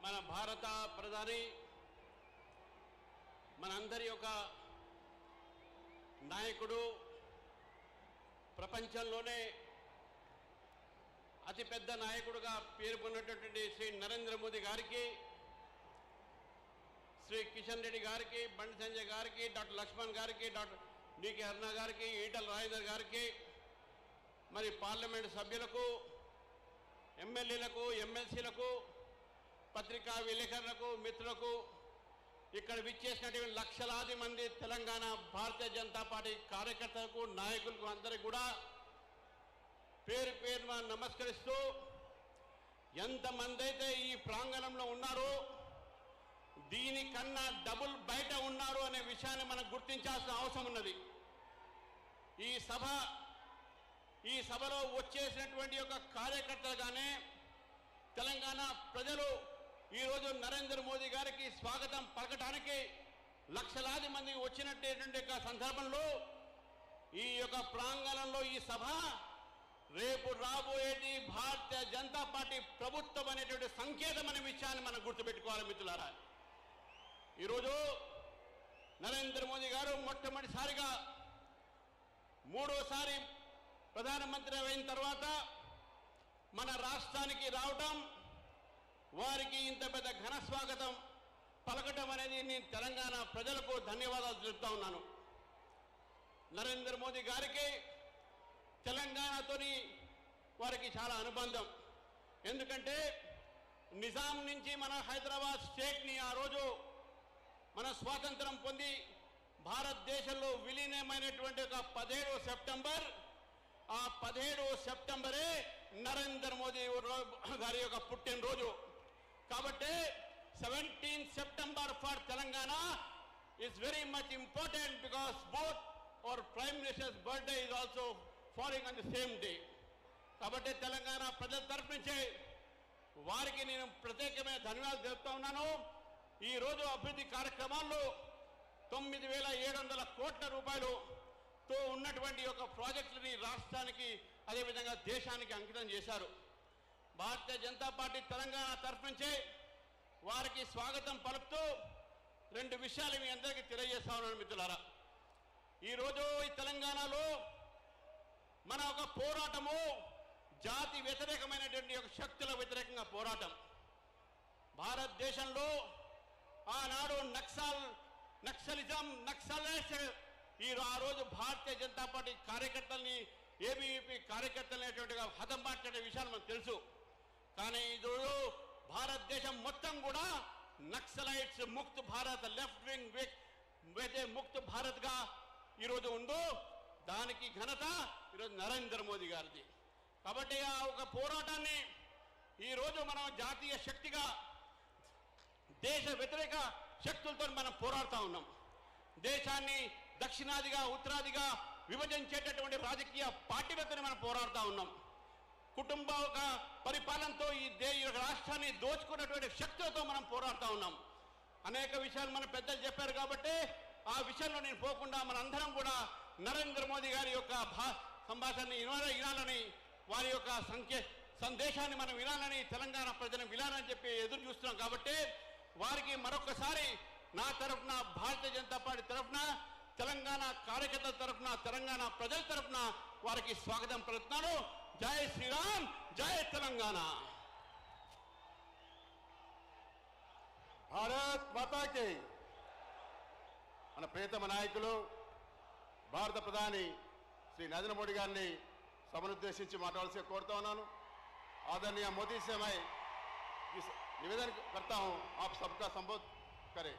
మన భారత ప్రధాని మనందరి యొక్క నాయకుడు ప్రపంచంలోనే అతిపెద్ద నాయకుడిగా పేరు పొందినటువంటి శ్రీ నరేంద్ర మోదీ గారికి, శ్రీ కిషన్ రెడ్డి గారికి, బండి సంజయ్ గారికి, డాక్టర్ లక్ష్మణ్ గారికి, డాక్టర్ డికే అరుణ గారికి, ఈటల రాజేందర్ గారికి, మరి పార్లమెంటు సభ్యులకు, ఎమ్మెల్యేలకు, ఎమ్మెల్సీలకు, పత్రికా విలేకరులకు, మిత్రులకు, ఇక్కడ విచ్చేసినటువంటి లక్షలాది మంది తెలంగాణ భారతీయ జనతా పార్టీ కార్యకర్తలకు, నాయకులకు అందరికీ కూడా పేరు పేరున నమస్కరిస్తూ, ఎంతమంది అయితే ఈ ప్రాంగణంలో ఉన్నారో దీనికన్నా డబుల్ బయట ఉన్నారు అనే విషయాన్ని మనం గుర్తించాల్సిన అవసరం ఉన్నది. ఈ సభలో వచ్చేసినటువంటి యొక్క కార్యకర్తలుగానే తెలంగాణ ప్రజలు ఈరోజు నరేంద్ర మోదీ గారికి స్వాగతం పలకటానికి లక్షలాది మంది వచ్చినటువంటి సందర్భంలో ఈ యొక్క ప్రాంగణంలో ఈ సభ రేపు రాబోయేది భారతీయ జనతా పార్టీ ప్రభుత్వం అనేటువంటి సంకేతం అనే విషయాన్ని మనం గుర్తుపెట్టుకోవాలి మిత్రులారా. ఈరోజు నరేంద్ర మోదీ గారు మొట్టమొదటిసారిగా మూడోసారి ప్రధానమంత్రి అయిన తర్వాత మన రాష్ట్రానికి రావటం, వారికి ఇంత పెద్ద ఘన స్వాగతం పలకటం అనేది నేను తెలంగాణ ప్రజలకు ధన్యవాదాలు తెలుపుతా ఉన్నాను. నరేంద్ర మోదీ గారికి తెలంగాణతోని వారికి చాలా అనుబంధం. ఎందుకంటే నిజాం నుంచి మన హైదరాబాద్ స్టేట్ని ఆ రోజు మన స్వాతంత్రం పొంది భారతదేశంలో విలీనమైనటువంటి ఒక 17 సెప్టెంబర్, ఆ 17 సెప్టెంబరే నరేంద్ర మోదీ గారి యొక్క పుట్టినరోజు. కాబట్టి 17 September for Telangana is very much important because both our prime ministers birthday is also following on the same day. కాబట్టి తెలంగాణ ప్రజల తరఫు నుంచి వారికి నేను ప్రత్యేకమైన ధన్యవాదాలు తెలుపుతా ఉన్నాను. ఈరోజు అభివృద్ధి కార్యక్రమాల్లో 9,700 కోట్ల రూపాయలతో ఉన్నటువంటి ఒక ప్రాజెక్టులని రాష్ట్రానికి అదేవిధంగా దేశానికి అంకితం చేశారు. భారతీయ జనతా పార్టీ తెలంగాణ తరఫు నుంచి వారికి స్వాగతం పలుకుతూ 2 విషయాలు మీ అందరికీ తెలియజేస్తా ఉన్నాను మిత్రులారా. ఈరోజు ఈ తెలంగాణలో మన ఒక పోరాటము జాతి వ్యతిరేకమైనటువంటి ఒక శక్తుల వ్యతిరేకంగా పోరాటం. భారతదేశంలో ఆనాడు నక్సలిజం, ఆ రోజు భారతీయ జనతా పార్టీ కార్యకర్తల్ని, ఏబీవీపీ కార్యకర్తలు అనేటువంటిగా హతమార్చే విషయాలు మనకు తెలుసు. కానీ ఈరోజు భారతదేశం మొత్తం కూడా Naxalites Mukt Bharat, left wing అయితే ముక్త్ భారత్గా ఈరోజు ఉందో దానికి ఘనత ఈరోజు నరేంద్ర మోదీ గారిది. కాబట్టి ఆ ఒక పోరాటాన్ని ఈరోజు మనం జాతీయ శక్తిగా, దేశ వ్యతిరేక శక్తులతో మనం పోరాడుతూ ఉన్నాం. దేశాన్ని దక్షిణాదిగా, ఉత్తరాదిగా విభజించేటటువంటి రాజకీయ పార్టీలతో మనం పోరాడుతూ ఉన్నాం. కుటుంబ ఒక పరిపాలనతో ఈ రాష్ట్రాన్ని దోచుకున్నటువంటి శక్తులతో మనం పోరాడుతూ ఉన్నాం. అనేక విషయాలు మన పెద్దలు చెప్పారు కాబట్టి ఆ విషయంలో నేను పోకుండా మనందరం కూడా నరేంద్ర మోదీ గారి యొక్క సంభాషణని వినాలని, వారి యొక్క సందేశాన్ని మనం వినాలని, తెలంగాణ ప్రజలను వినాలని చెప్పి ఎదురు చూస్తున్నాం. కాబట్టి వారికి మరొకసారి నా తరఫున, భారతీయ జనతా పార్టీ తరఫున, తెలంగాణ కార్యకర్తల తరఫున, తెలంగాణ ప్రజల తరఫున వారికి స్వాగతం పలుకుతున్నాను. జై శ్రీరామ్, జై తెలంగాణ. భారత్ మాతాకి. మన ప్రియతమ నాయకులు భారత ప్రధాని శ్రీ నరేంద్ర మోడీ గారిని సభనుద్దేశించి మాట్లాడాల్సి కోరుతా ఉన్నాను. आदरणीय मोदी से मैं इस निवेदन करता हूं, आप सबका संबोध करें।